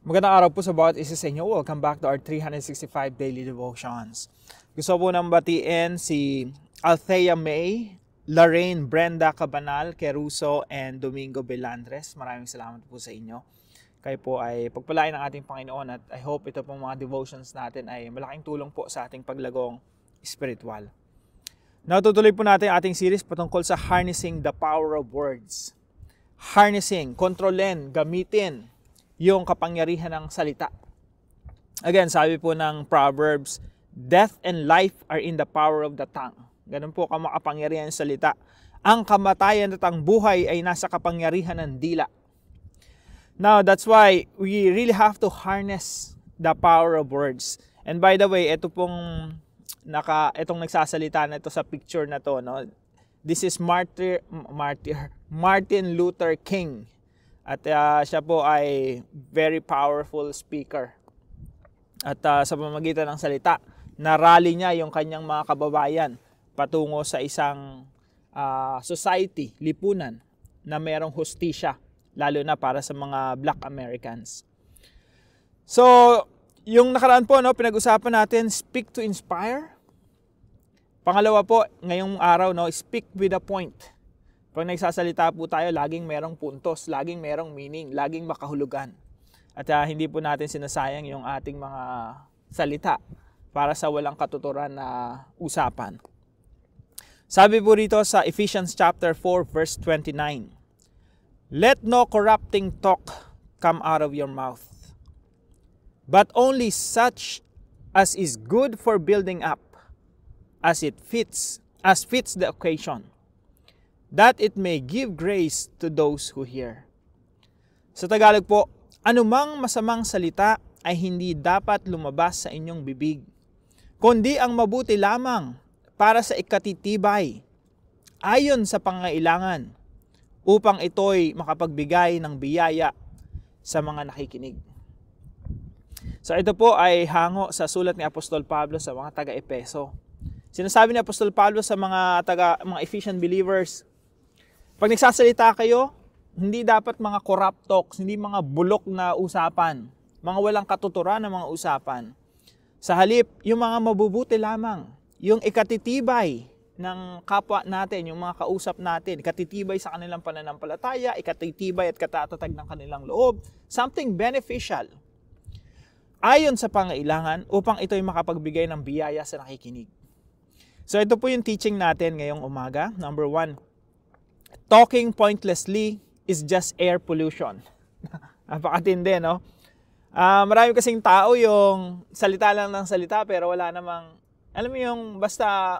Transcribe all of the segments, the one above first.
Magandang araw po sa bawat isa sa inyo. Welcome back to our 365 Daily Devotions. Gusto po nang batiin si Althea May, Lorraine Brenda Cabanal, Queruso, and Domingo Belandres. Maraming salamat po sa inyo. Kayo po ay pagpalain ng ating Panginoon at I hope ito pong mga devotions natin ay malaking tulong po sa ating paglagong spiritual. Natutuloy po natin ang ating series patungkol sa harnessing the power of words. Harnessing, kontrolin, gamitin yung kapangyarihan ng salita. Again, sabi po ng Proverbs, death and life are in the power of the tongue. Ganun po kamakapangyarihan ng salita. Ang kamatayan at ang buhay ay nasa kapangyarihan ng dila. Now, that's why we really have to harness the power of words. And by the way, ito pong itong nagsasalita na ito sa picture na to, no? This is Martin Luther King. At siya po ay very powerful speaker. At sa pamamagitan ng salita, narally niya yung kanyang mga kababayan patungo sa isang society, lipunan, na mayroong hustisya, lalo na para sa mga Black Americans. So, yung nakaraan po, no, pinag-usapan natin, speak to inspire. Pangalawa po, ngayong araw, no, speak with a point. Pag nagsasalita po tayo, laging merong puntos, laging merong meaning, laging makahulugan. At hindi po natin sinasayang yung ating mga salita para sa walang katuturan na usapan. Sabi po rito sa Ephesians chapter 4 verse 29, let no corrupting talk come out of your mouth, but only such as is good for building up, as fits the occasion, that it may give grace to those who hear. Sa Tagalog po, anumang masamang salita ay hindi dapat lumabas sa inyong bibig, kundi ang mabuti lamang para sa ikatitibay, ayon sa pangailangan, upang ito'y makapagbigay ng biyaya sa mga nakikinig. So ito po ay hango sa sulat ni Apostol Pablo sa mga taga-Epeso. Sinasabi ni Apostol Pablo sa mga Ephesian believers, pag nagsasalita kayo, hindi dapat mga corrupt talks, hindi mga bulok na usapan, mga walang katuturan na mga usapan. Sa halip, yung mga mabubuti lamang, yung ikatitibay ng kapwa natin, yung mga kausap natin, ikatitibay sa kanilang pananampalataya, ikatitibay at katatatag ng kanilang loob, something beneficial, ayon sa pangailangan, upang ito'y makapagbigay ng biyaya sa nakikinig. So ito po yung teaching natin ngayong umaga. Number 1, talking pointlessly is just air pollution. Napakatindi, no? Marami kasing tao yung salita lang ng salita pero wala namang, alam mo yung basta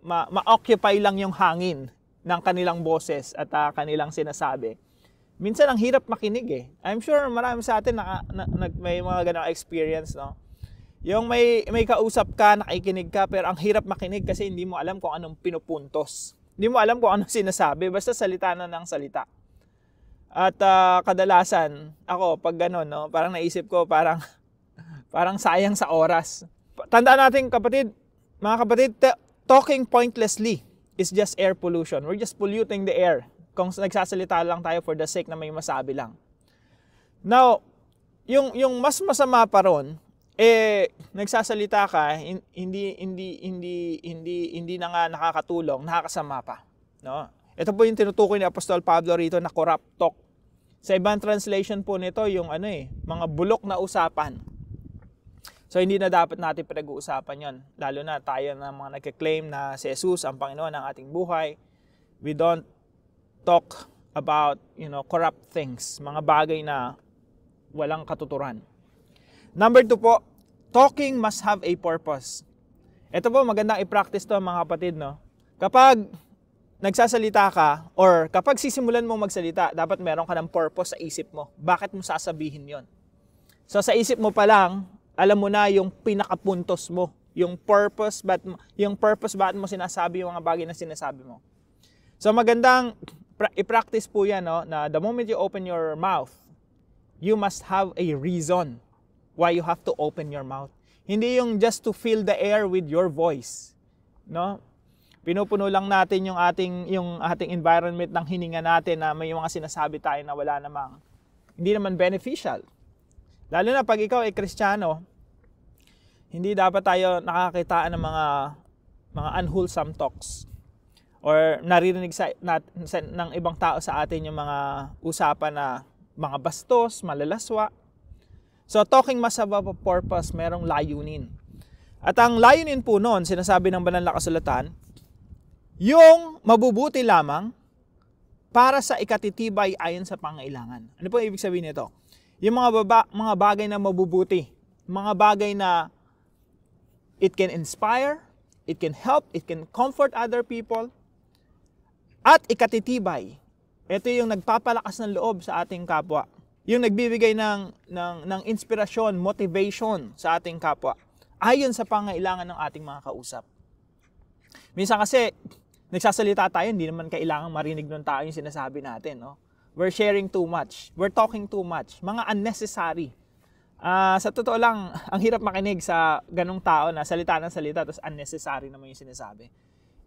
ma-occupy lang yung hangin ng kanilang boses at kanilang sinasabi. Minsan ang hirap makinig eh. I'm sure marami sa atin may mga ganong experience, no? Yung may kausap ka, nakikinig ka, pero ang hirap makinig kasi hindi mo alam kung anong pinupuntos. Hindi mo alam kung anong sinasabi, basta salita na ng salita. At kadalasan, ako, pag gano'n, no, parang naisip ko, parang sayang sa oras. Tandaan natin, mga kapatid, talking pointlessly is just air pollution. We're just polluting the air kung nagsasalita lang tayo for the sake na may masabi lang. Now, yung mas masama pa ron, nagsasalita ka, hindi na nga nakakatulong, nakakasama pa, no? Ito po yung tinutukoy ni Apostol Pablo rito na corrupt talk. Sa ibang translation po nito, yung mga bulok na usapan. So hindi na dapat natin pinag-uusapan yon, lalo na tayo na mga nagke-claim na si Jesus ang Panginoon ng ating buhay. We don't talk about, corrupt things, mga bagay na walang katuturan. Number 2 po, talking must have a purpose. Ito po, magandang i-practice to mga kapatid, no? Kapag nagsasalita ka, or kapag sisimulan mo magsalita, dapat meron ka ng purpose sa isip mo. Bakit mo sasabihin yon? So sa isip mo pa lang, alam mo na yung pinakapuntos mo, yung purpose bakit mo sinasabi yung mga bagay na sinasabi mo. So magandang i-practice po yan, no? Na the moment you open your mouth, you must have a reason why you have to open your mouth. Hindi yung just to fill the air with your voice, no? Pinupuno lang natin yung ating environment ng hininga natin na may mga sinasabi tayo na wala namang, hindi naman beneficial. Lalo na pag ikaw ay Kristiyano, hindi dapat tayo nakakakitaan ng mga unwholesome talks or naririnig ng ibang tao sa atin yung mga usapan na mga bastos, malalaswa. So talking must have a purpose, merong layunin. At ang layunin po noon, sinasabi ng banal na kasulatan, yung mabubuti lamang para sa ikatitibay ayon sa pangailangan. Ano po ibig sabihin nito? Yung mga bagay na mabubuti, mga bagay na it can inspire, it can help, it can comfort other people, at ikatitibay. Ito yung nagpapalakas ng loob sa ating kapwa. Yung nagbibigay ng inspirasyon, motivation sa ating kapwa, ayon sa pangailangan ng ating mga kausap. Minsan kasi, nagsasalita tayo, hindi naman kailangan marinig ng tao yung sinasabi natin. No? We're sharing too much. We're talking too much. Mga unnecessary. Sa totoo lang, ang hirap makinig sa ganong tao na salita ng salita tapos unnecessary naman yung sinasabi.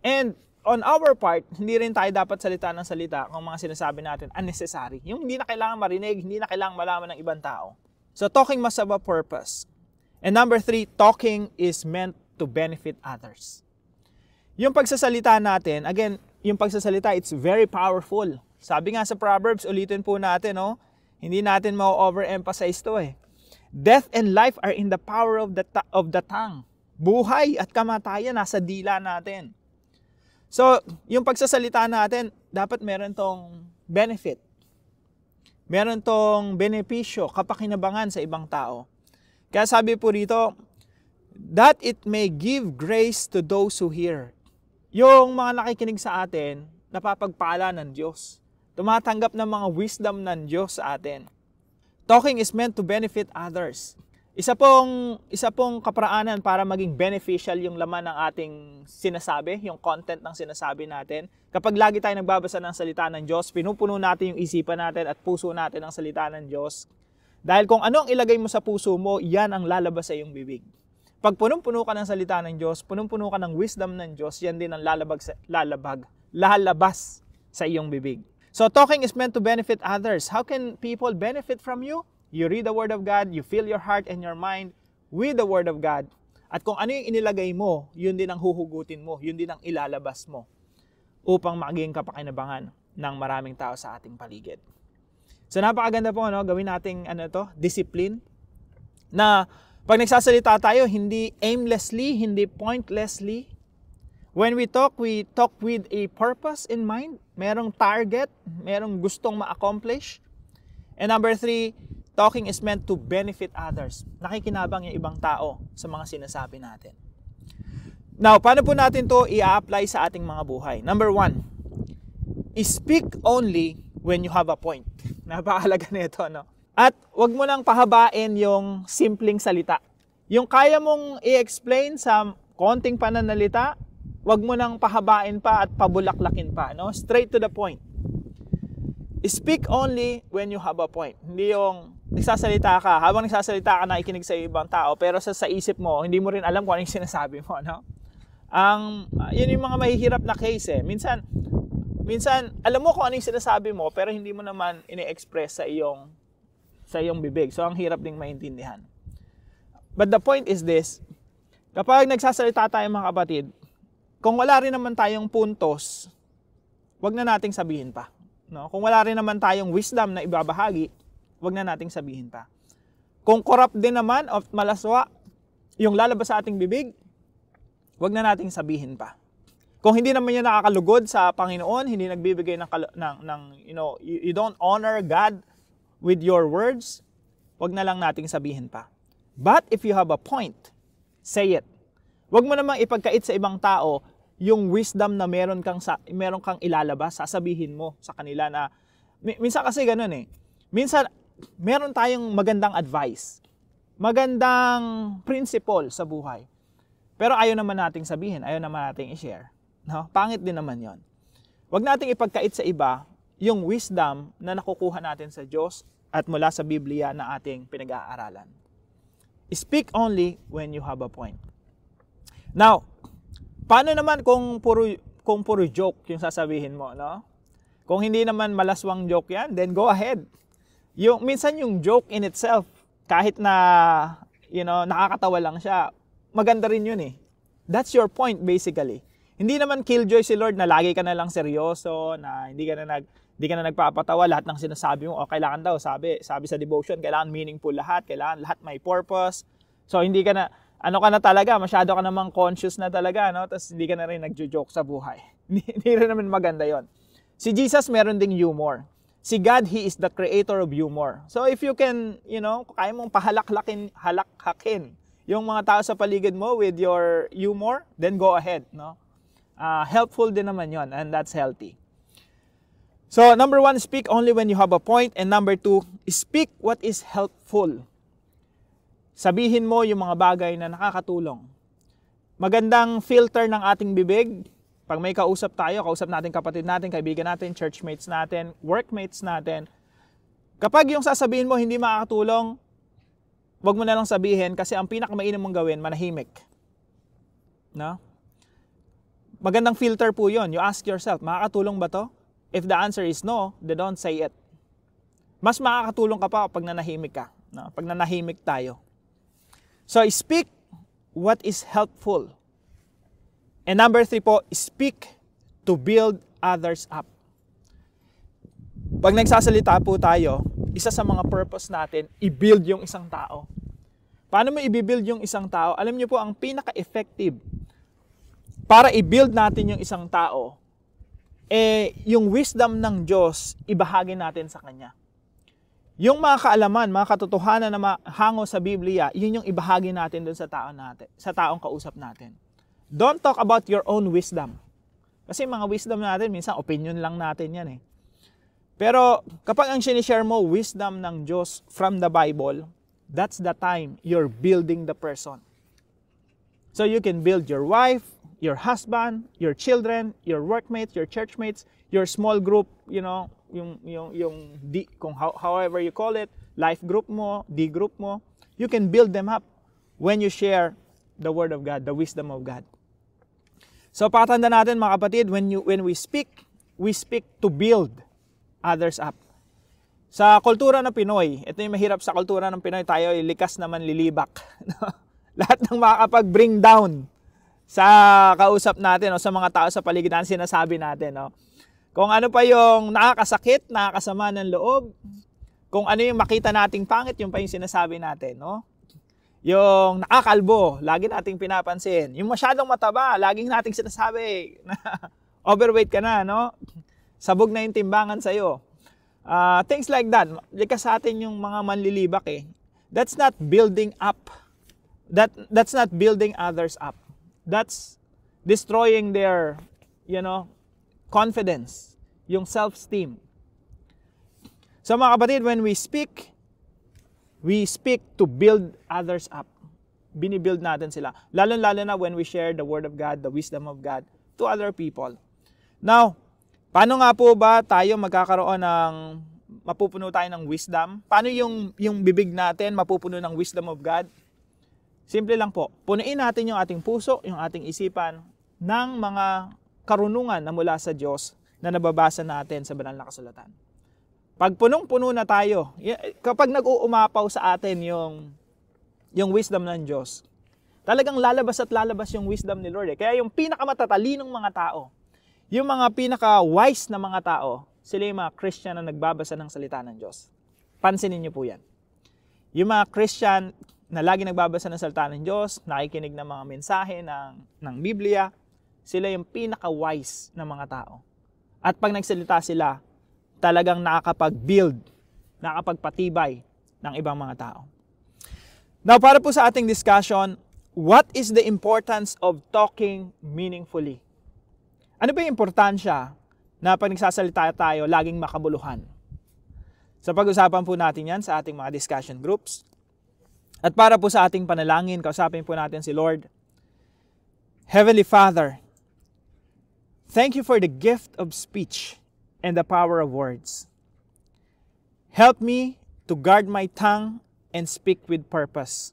And on our part, hindi rin tayo dapat salita ng salita kung mga sinasabi natin unnecessary. Yung hindi na kailangan marinig, hindi na kailangan malaman ng ibang tao. So talking must have a purpose. And number 3, talking is meant to benefit others. Yung pagsasalita natin, again, yung pagsasalita, it's very powerful. Sabi nga sa Proverbs, ulitin po natin, no? Hindi natin ma-overemphasize to eh. Death and life are in the power of the tongue. Buhay at kamatayan nasa dila natin. So, yung pagsasalita natin, dapat meron tong benefit. Meron tong benepisyo, kapakinabangan sa ibang tao. Kaya sabi po rito, that it may give grace to those who hear. Yung mga nakikinig sa atin, napapagpala ng Diyos. Tumatanggap ng mga wisdom ng Diyos sa atin. Talking is meant to benefit others. Isa pong kaparaanan para maging beneficial yung laman ng ating sinasabi, yung content ng sinasabi natin. Kapag lagi tayo nagbabasa ng salita ng Diyos, pinupuno natin yung isipan natin at puso natin ng salita ng Diyos. Dahil kung ano ang ilagay mo sa puso mo, yan ang lalabas sa iyong bibig. Pag punong-puno ka ng salita ng Diyos, punong-puno ka ng wisdom ng Diyos, yan din ang lalabas sa iyong bibig. So talking is meant to benefit others. How can people benefit from you? You read the Word of God, you fill your heart and your mind with the Word of God. At kung ano yung inilagay mo, yun din ang huhugutin mo, yun din ang ilalabas mo upang maging kapakinabangan ng maraming tao sa ating paligid. So napakaganda po, no? Gawin nating discipline na pag nagsasalita tayo, hindi aimlessly, hindi pointlessly. When we talk with a purpose in mind. Merong target, merong gustong ma-accomplish. And number 3, talking is meant to benefit others. Nakikinabang yung ibang tao sa mga sinasabi natin. Now, paano po natin to i-apply sa ating mga buhay? Number 1, speak only when you have a point. Napakahalaga nito, no? At wag mo nang pahabain yung simpleng salita. Yung kaya mong i-explain sa konting pananalita, wag mo nang pahabain pa at pabulaklakin pa, no? Straight to the point. Speak only when you have a point. Hindi yung nagsasalita ka, habang nagsasalita ka nakikinig sa ibang tao, pero sa isip mo, hindi mo rin alam kung ano yung sinasabi mo, no? Yun yung mga mahihirap na case eh. Minsan, alam mo kung ano yung sinasabi mo, pero hindi mo naman ini-express sa iyong bibig. So, ang hirap ding maintindihan. But the point is this, kapag nagsasalita tayo mga kapatid, kung wala rin naman tayong puntos, wag na nating sabihin pa. No? Kung wala rin naman tayong wisdom na ibabahagi, wag na nating sabihin pa. Kung corrupt din naman o malaswa yung lalabas sa ating bibig, wag na nating sabihin pa. Kung hindi naman yan nakakalugod sa Panginoon, hindi nagbibigay you don't honor God with your words, wag na lang nating sabihin pa. But if you have a point, say it. Wag mo namang ipagkait sa ibang tao yung wisdom na meron kang ilalabas, sasabihin mo sa kanila na, minsan kasi ganun eh. Minsan, meron tayong magandang advice, magandang principle sa buhay. Pero ayaw naman nating sabihin, ayaw naman nating i-share. No? Pangit din naman yon. Wag nating ipagkait sa iba yung wisdom na nakukuha natin sa Diyos at mula sa Biblia na ating pinag-aaralan. Speak only when you have a point. Now, paano naman kung puro joke yung sasabihin mo, no? Kung hindi naman malaswang joke yan, then go ahead. Minsan yung joke in itself, kahit na, nakakatawa lang siya, maganda rin yun eh. That's your point basically. Hindi naman killjoy si Lord na lagi ka na lang seryoso, na hindi ka na nagpapatawa, lahat ng sinasabi mo, kailangan daw, sabi sa devotion, kailangan meaningful lahat, kailangan lahat may purpose. So hindi ka na, ka na talaga, masyado ka namang conscious na talaga, no? Tapos hindi ka na rin nagjo-joke sa buhay. Hindi rin naman maganda yon. Si Jesus meron ding humor. Si God, He is the creator of humor. So if you can, kaya mong halakhakin yung mga tao sa paligid mo with your humor, then go ahead, no? Helpful din naman yon, and that's healthy. So number 1, speak only when you have a point, and number 2, speak what is helpful. Sabihin mo yung mga bagay na nakakatulong. Magandang filter ng ating bibig. Pag may kausap natin kapatid natin, kaibigan natin, churchmates natin, workmates natin. Kapag yung sasabihin mo hindi makakatulong, wag mo na lang sabihin kasi ang pinakamainam mong gawin, manahimik. No? Magandang filter po yun. You ask yourself, makakatulong ba to? If the answer is no, then don't say it. Mas makakatulong ka pa pag nanahimik ka. No? Pag nanahimik tayo. So, speak what is helpful. And number 3 po, speak to build others up. Pag nagsasalita po tayo, isa sa mga purpose natin, i-build yung isang tao. Paano mo i-build yung isang tao? Alam niyo po, ang pinaka-effective para i-build natin yung isang tao, yung wisdom ng Diyos, ibahagi natin sa Kanya. Yung mga kaalaman, mga katotohanan na hango sa Biblia, yun yung ibahagi natin dun sa taong kausap natin. Don't talk about your own wisdom. Kasi mga wisdom natin, minsan opinion lang natin yan eh. Pero kapag ang sinishare mo, wisdom ng Diyos from the Bible, that's the time you're building the person. So you can build your wife, your husband, your children, your workmates, your churchmates, your small group, however you call it, life group mo, D group mo, you can build them up when you share the Word of God, the wisdom of God. So patanda natin mga kapatid, when we speak to build others up. Sa kultura ng Pinoy, ito yung mahirap sa kultura ng Pinoy, tayo ay likas naman lilibak. Lahat ng makakapag-bring down sa kausap natin o sa mga tao sa paligid natin, sinasabi natin. No? Kung ano pa yung nakakasakit, nakakasama ng loob, kung ano yung makita nating pangit, yung pa yung sinasabi natin. No? Yung nakakalbo, lagi nating pinapansin. Yung masyadong mataba, laging nating sinasabi na overweight ka na, no? Sabog na yung timbangan sa'yo. Things like that. Likas sa atin yung mga manlilibak eh. That's not building up. That's not building others up. That's destroying their, confidence, yung self-esteem. So mga kapatid, when we speak to build others up. Binibuild natin sila. Lalo-lalo na when we share the Word of God, the wisdom of God to other people. Now, paano nga po ba tayo mapupuno tayo ng wisdom? Paano yung bibig natin mapupuno ng wisdom of God? Simple lang po. Punuin natin yung ating puso, yung ating isipan ng mga karunungan na mula sa Diyos na nababasa natin sa banal na kasulatan. Pag punong-puno na tayo, kapag nag-uumapaw sa atin yung wisdom ng Diyos, talagang lalabas at lalabas yung wisdom ni Lord. Kaya yung pinakamatatalinong mga tao, yung mga pinaka-wise na mga tao, sila yung mga Christian na nagbabasa ng salita ng Diyos. Pansinin niyo po yan. Yung mga Christian na lagi nagbabasa ng salita ng Diyos, nakikinig ng mga mensahe ng Biblia, sila yung pinaka-wise na mga tao. At pag nagsalita sila, talagang nakakapag-build, nakakapagpatibay ng ibang mga tao. Now, para po sa ating discussion, what is the importance of talking meaningfully? Ano ba yung importansya na pag nagsasalita tayo, laging makabuluhan? Sa pag-usapan po natin yan sa ating mga discussion groups. At para po sa ating panalangin, kausapin po natin si Lord. Heavenly Father, thank you for the gift of speech and the power of words. Help me to guard my tongue and speak with purpose.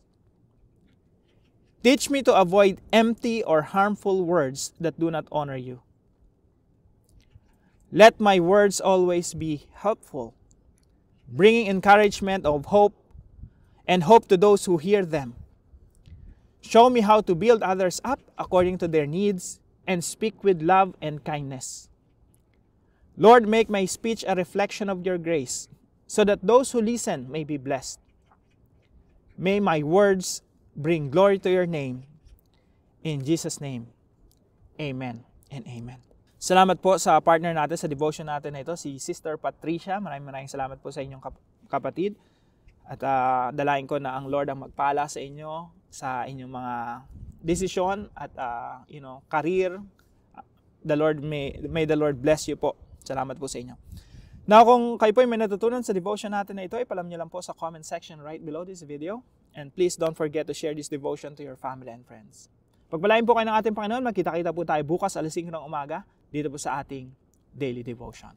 Teach me to avoid empty or harmful words that do not honor you. Let my words always be helpful, bringing encouragement of hope and hope to those who hear them. Show me how to build others up according to their needs and speak with love and kindness. Lord, make my speech a reflection of your grace, so that those who listen may be blessed. May my words bring glory to your name. In Jesus' name, amen and amen. Salamat po sa partner natin sa devotion natin na ito, si Sister Patricia. Maraming salamat po sa inyong kapatid. At dalain ko na ang Lord ang magpala sa inyo, sa inyong mga desisyon at career. May the Lord bless you po. Salamat po sa inyo. Now, kung kayo po ay may natutunan sa devotion natin na ito, ipalam niyo lang po sa comment section right below this video. And please don't forget to share this devotion to your family and friends. Pagpalain po kayo ng ating Panginoon, magkita-kita po tayo bukas alas 5 ng umaga dito po sa ating daily devotion.